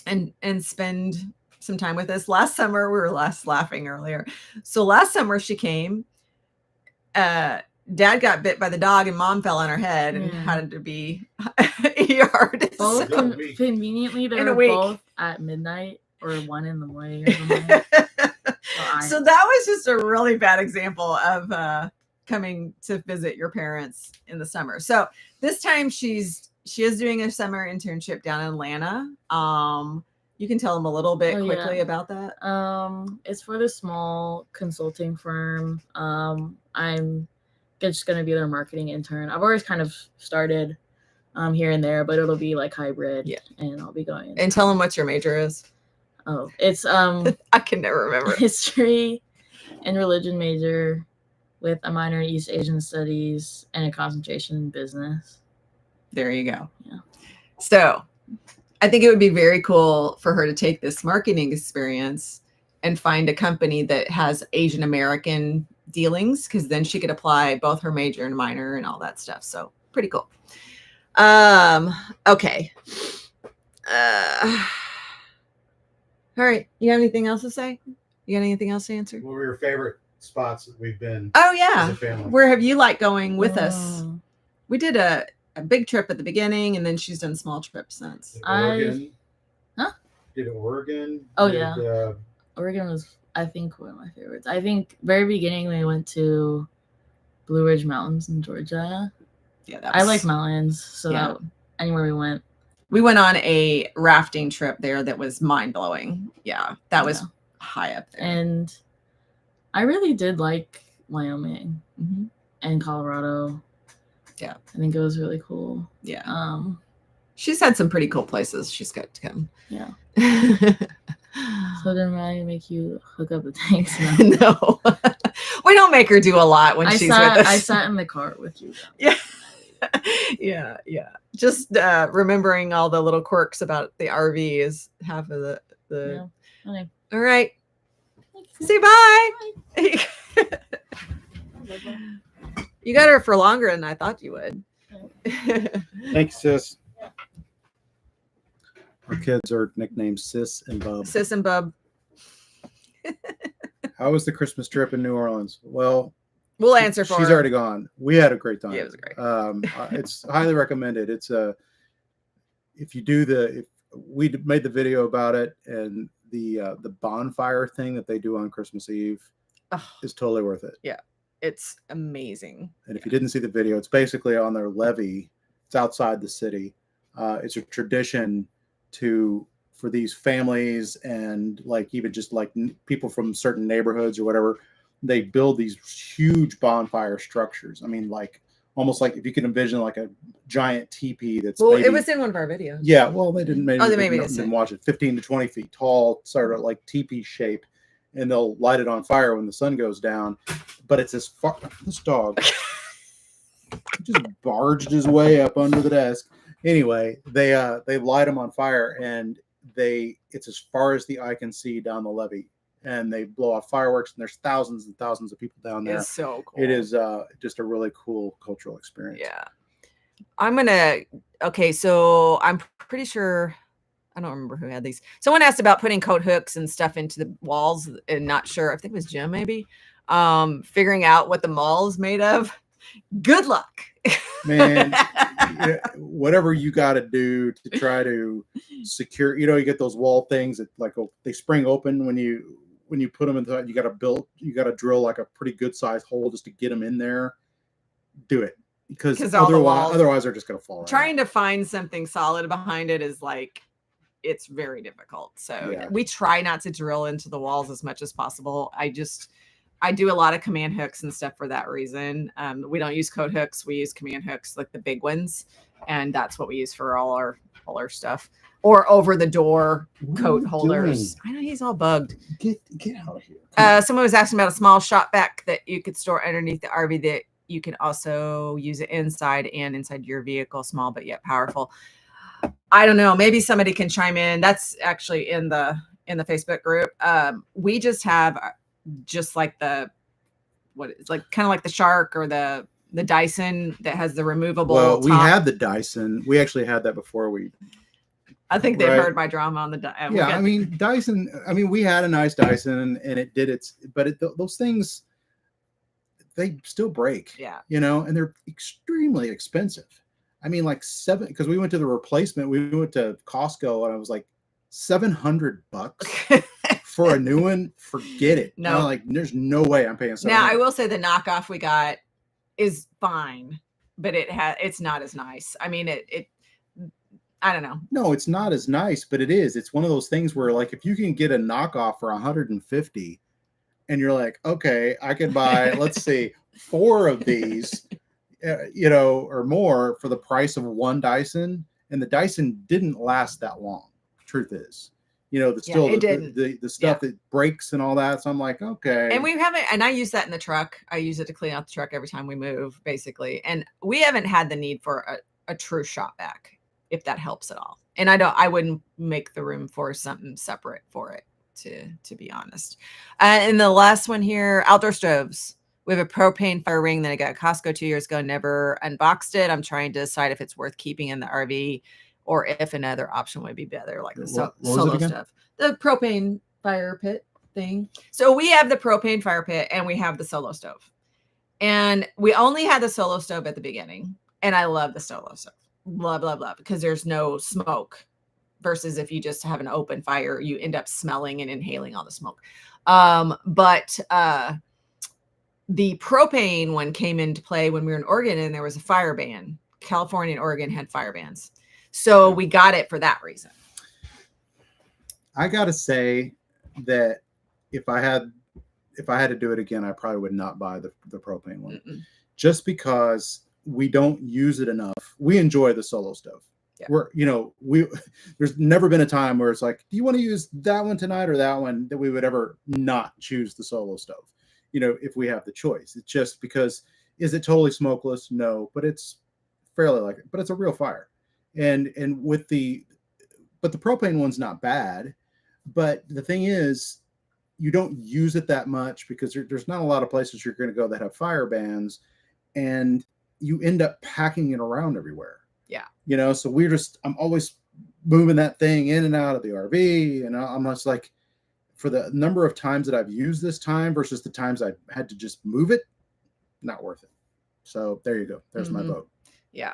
and spend some time with us. Last summer, we were laughing earlier. So last summer she came, Dad got bit by the dog and Mom fell on her head and had to be ER'd. Both conveniently, they were both at midnight or 1 a.m. or something. So that was just a really bad example of coming to visit your parents in the summer. So this time she is doing a summer internship down in Atlanta. You can tell them a little bit quickly about that. It's for this small consulting firm. I'm just going to be their marketing intern. I've always kind of started here and there, but it'll be like hybrid. Yeah. And I'll be going. And tell them what your major is. Oh, it's I can never remember. History and religion major with a minor in East Asian studies and a concentration in business. There you go. Yeah. So I think it would be very cool for her to take this marketing experience and find a company that has Asian American dealings, because then she could apply both her major and minor and all that stuff. So pretty cool. Okay. All right. You have anything else to say? You got anything else to answer? What were your favorite spots that we've been? Oh yeah. As a family? Where have you liked going with us? We did a big trip at the beginning, and then she's done small trips since. Oregon. Did Oregon? Oh yeah. Oregon was, I think, one of my favorites. I think very beginning we went to Blue Ridge Mountains in Georgia. Yeah, I like mountains, so that, anywhere we went. We went on a rafting trip there that was mind-blowing. Yeah, that was high up there. And I really did like Wyoming and Colorado. Yeah. I think it was really cool. Yeah. She's had some pretty cool places she's got to come. Yeah. So didn't I make you hook up the tanks? No. We don't make her do a lot when she's with us. I sat in the car with you. Yeah. Yeah. Just remembering all the little quirks about the RV is half of the Yeah. Okay. All right. Say bye. You got her for longer than I thought you would. Thanks, sis. Our kids are nicknamed Sis and Bub. Sis and Bub. How was the Christmas trip in New Orleans? Well, we'll answer for she's her. already gone. We had a great time. Yeah, it was great. It's highly recommended. It's if we made the video about it, and the bonfire thing that they do on Christmas Eve is totally worth it. Yeah, it's amazing. And if you didn't see the video, it's basically on their levee. It's outside the city. It's a tradition for these families and like even just like people from certain neighborhoods or whatever. They build these huge bonfire structures. I mean, like almost like if you can envision like a giant teepee that's it was in one of our videos. Yeah, well, they didn't didn't watch it. 15 to 20 feet tall, sort of like teepee shape, and they'll light it on fire when the sun goes down. But it's this dog just barged his way up under the desk. Anyway, they light them on fire, and it's as far as the eye can see down the levee, and they blow off fireworks, and there's thousands and thousands of people down there. It's so cool. It is just a really cool cultural experience. Yeah. Okay, so I'm pretty sure, I don't remember who had these. Someone asked about putting coat hooks and stuff into the walls, and not sure, I think it was Jim maybe, figuring out what the mall is made of. Good luck. Man, whatever you got to do to try to secure, you get those wall things that like they spring open when you put them inside. You got to drill like a pretty good sized hole just to get them in there. Do it, because otherwise they're just going to fall. Trying to find something solid behind it is like, it's very difficult. So we try not to drill into the walls as much as possible. I do a lot of command hooks and stuff for that reason. We don't use coat hooks. We use command hooks, like the big ones. And that's what we use for all our stuff. Or over the door coat holders. I know he's all bugged. Get out of here. Someone was asking about a small shop vac that you could store underneath the RV that you can also use it inside your vehicle, small but yet powerful. I don't know. Maybe somebody can chime in. That's actually in the Facebook group. We just have like kind of like the Shark or the Dyson that has the removable. Well, we top. had the Dyson. We actually had that before I think they've heard my drama on the Dyson. Yeah, I mean Dyson. I mean, we had a nice Dyson, and it did those things, they still break. Yeah, and they're extremely expensive. I mean, like because we went to the replacement. We went to Costco, and I was like $700 for a new one. Forget it. No, like there's no way I'm paying $700. Now I will say the knockoff we got is fine, but it's not as nice. I mean, I don't know. No, it's not as nice, but it is. It's one of those things where, like, if you can get a knockoff for $150, and you're like, okay, I could buy, let's see, 4 of these, or more for the price of one Dyson, and the Dyson didn't last that long. Truth is, the stuff that breaks and all that. So I'm like, okay. And we haven't, and I use that in the truck. I use it to clean out the truck every time we move, basically. And we haven't had the need for a true shop vac, if that helps at all. And I wouldn't make the room for something separate for it, to be honest. And the last one here, outdoor stoves. We have a propane fire ring that I got at Costco 2 years ago, never unboxed it. I'm trying to decide if it's worth keeping in the RV or if another option would be better, like the solo stuff. The propane fire pit thing. So we have the propane fire pit and we have the solo stove. And we only had the solo stove at the beginning. And I love the solo stove. Blah, blah, blah. Because there's no smoke. Versus if you just have an open fire, you end up smelling and inhaling all the smoke. But the propane one came into play when we were in Oregon and there was a fire ban. California and Oregon had fire bans. So we got it for that reason. I got to say that if I had to do it again, I probably would not buy the propane one. Just because we don't use it enough. We enjoy the solo stove. Yeah. There's never been a time where it's like, do you want to use that one tonight or that one, that we would ever not choose the solo stove, if we have the choice. It's just because, is it totally smokeless? No, but it's fairly like it, but it's a real fire. And but the propane one's not bad, but the thing is, you don't use it that much because there's not a lot of places you're going to go that have fire bans, and you end up packing it around everywhere. Yeah. So I'm always moving that thing in and out of the RV. And I'm just like, for the number of times that I've used this time versus the times I had to just move it, not worth it. So there you go. There's my vote. Yeah.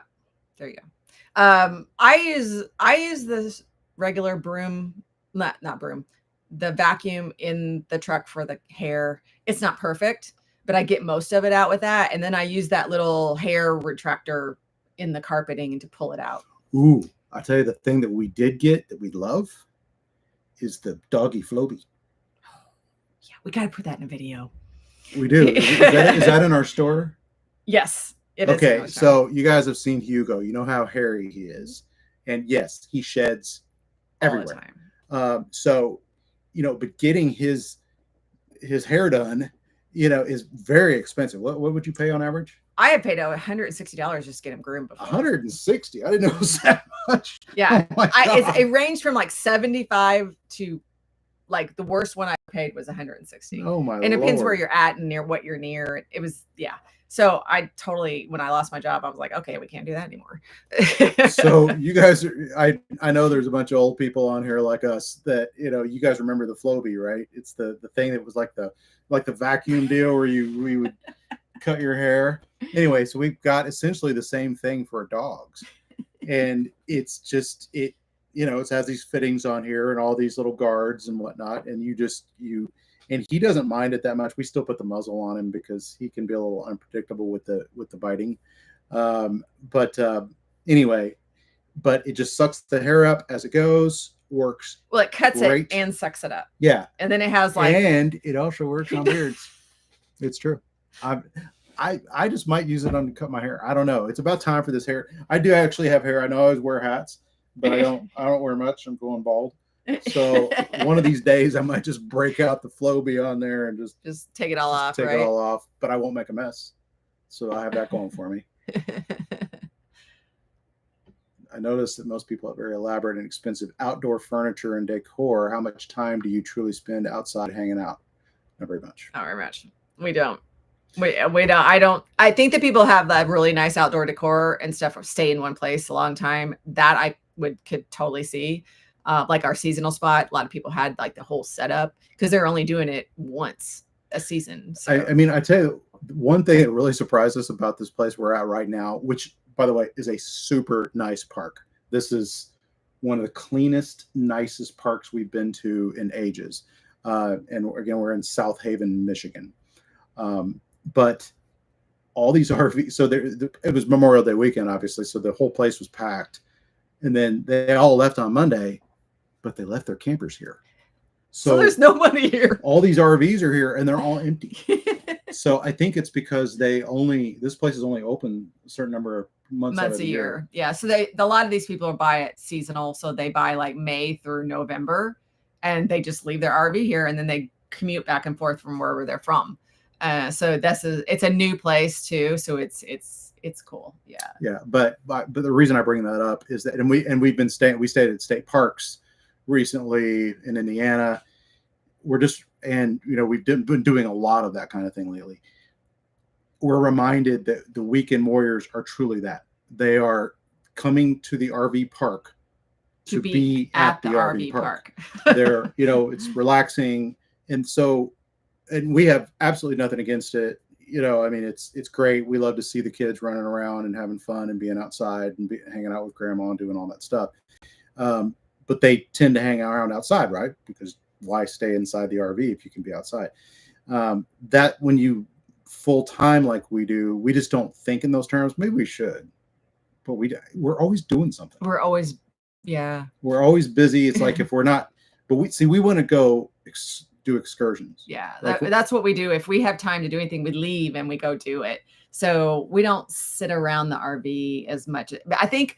There you go. I use this regular broom, not broom, the vacuum in the truck for the hair. It's not perfect, but I get most of it out with that. And then I use that little hair retractor in the carpeting to pull it out. Ooh. I'll tell you the thing that we did get that we love is the doggy Floby. Yeah, we got to put that in a video. We do. Is that in our store? Yes, it is. Okay, so you guys have seen Hugo. You know how hairy he is. And yes, he sheds everywhere. So, but getting his hair done, is very expensive. What would you pay on average? I had paid $160 just to get him groomed before. 160? I didn't know it was that much. Yeah. Oh my God. It ranged from like 75 to like the worst one I paid was 160. Oh my And it depends Lord. where you're at and near what you're near. It was, yeah. So when I lost my job, I was like, okay, we can't do that anymore. So you guys, I know there's a bunch of old people on here like us that, you guys remember the Floby, right? It's the thing that was like the vacuum deal where we would cut your hair. Anyway, so we've got essentially the same thing for dogs. And it's just, it has these fittings on here and all these little guards and whatnot. And and he doesn't mind it that much. We still put the muzzle on him because he can be a little unpredictable with the biting. Anyway, but it just sucks the hair up as it goes. Works. Well, it cuts great. it and sucks it up. Yeah. And then it has like. And it also works on beards. It's true. I just might use it to cut my hair. I don't know. It's about time for this hair. I do actually have hair. I know I always wear hats, but I don't wear much. I'm going bald. So one of these days I might just break out the Floby on there and just take it all off. Take it all off, but I won't make a mess. So I have that going for me. I noticed that most people have very elaborate and expensive outdoor furniture and decor. How much time do you truly spend outside hanging out? Not very much. Not very much. We don't. We don't. I think that people have that really nice outdoor decor and stuff. Stay in one place a long time. That I could totally see. Like our seasonal spot, a lot of people had like the whole setup because they're only doing it once a season. So. I mean, I tell you, one thing that really surprised us about this place we're at right now, which by the way is a super nice park. This is one of the cleanest, nicest parks we've been to in ages. And again, we're in South Haven, Michigan. But all these RVs, so it was Memorial Day weekend, obviously, so the whole place was packed. And then they all left on Monday, but they left their campers here. So there's nobody here. All these RVs are here and they're all empty. So I think it's because this place is only open a certain number of months a year. Yeah. So a lot of these people buy it seasonal. So they buy like May through November and they just leave their RV here and then they commute back and forth from wherever they're from. So it's a new place too. So it's cool. Yeah. Yeah. But the reason I bring that up is that, we stayed at state parks recently in Indiana. We've been doing a lot of that kind of thing lately. We're reminded that the weekend warriors are truly that. They are coming to the RV park to be at the RV park. They're, it's relaxing. And we have absolutely nothing against it. It's great. We love to see the kids running around and having fun and being outside and hanging out with grandma and doing all that stuff. But they tend to hang around outside, right? Because why stay inside the RV if you can be outside? That when you full time like we do, we just don't think in those terms. Maybe we should, but we're always doing something. We're always busy. It's like if we're not, but we want to go do excursions. Yeah, that's what we do. If we have time to do anything, we leave and we go do it. So we don't sit around the RV as much. I think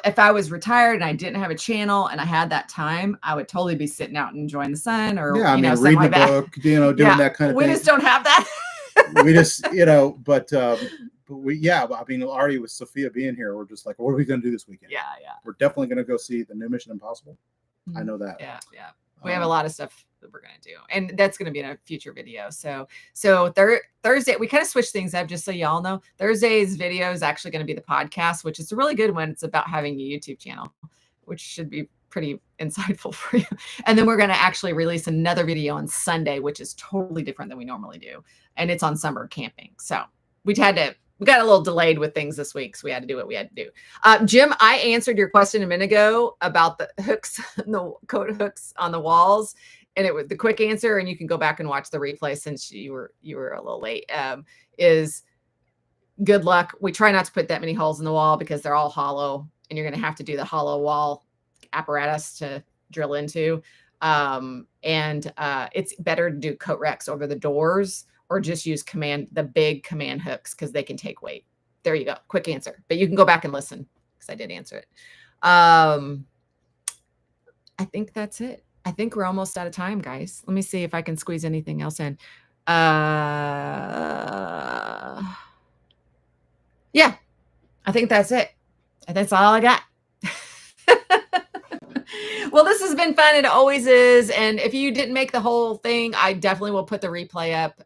if I was retired and I didn't have a channel and I had that time, I would totally be sitting out and enjoying the sun or reading like a book, doing that kind of thing. We just don't have that. We just, but already with Sophia being here, we're just like, what are we going to do this weekend? Yeah. We're definitely going to go see the new Mission Impossible. I know that. Yeah. We have a lot of stuff that we're going to do, and that's going to be in a future video. So Thursday, we kind of switch things up just so y'all know. Thursday's video is actually going to be the podcast, which is a really good one. It's about having a YouTube channel, which should be pretty insightful for you. And then we're going to actually release another video on Sunday, which is totally different than we normally do. And it's on summer camping. So we got a little delayed with things this week. So we had to do what we had to do. Jim, I answered your question a minute ago about the hooks, the coat hooks on the walls. And it was the quick answer, and you can go back and watch the replay since you were a little late, is good luck. We try not to put that many holes in the wall because they're all hollow and you're going to have to do the hollow wall apparatus to drill into. It's better to do coat racks over the doors or just use the big command hooks because they can take weight. There you go. Quick answer. But you can go back and listen because I did answer it. I think that's it. I think we're almost out of time, guys. Let me see if I can squeeze anything else in. Yeah, I think that's it. That's all I got. Well, this has been fun. It always is. And if you didn't make the whole thing, I definitely will put the replay up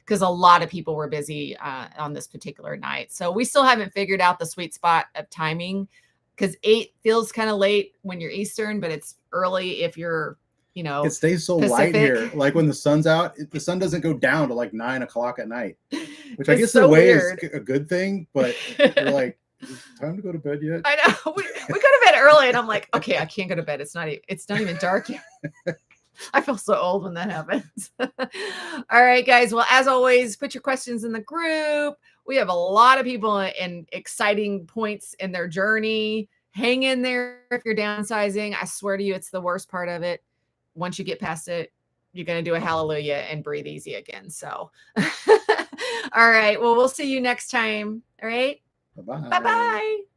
because a lot of people were busy on this particular night. So we still haven't figured out the sweet spot of timing because 8 feels kind of late when you're Eastern, but it's early if you're, it stays so light here. Like when the sun's out, the sun doesn't go down to like 9 o'clock at night, which I guess in a way is a good thing, but you're like, is it time to go to bed yet? I know. We go to bed early and I'm like, okay, I can't go to bed. It's not even dark yet. I feel so old when that happens. All right, guys. Well, as always, put your questions in the group. We have a lot of people in exciting points in their journey. Hang in there if you're downsizing. I swear to you, it's the worst part of it. Once you get past it, you're going to do a hallelujah and breathe easy again. So, all right. Well, we'll see you next time. All right. Bye-bye. Bye-bye.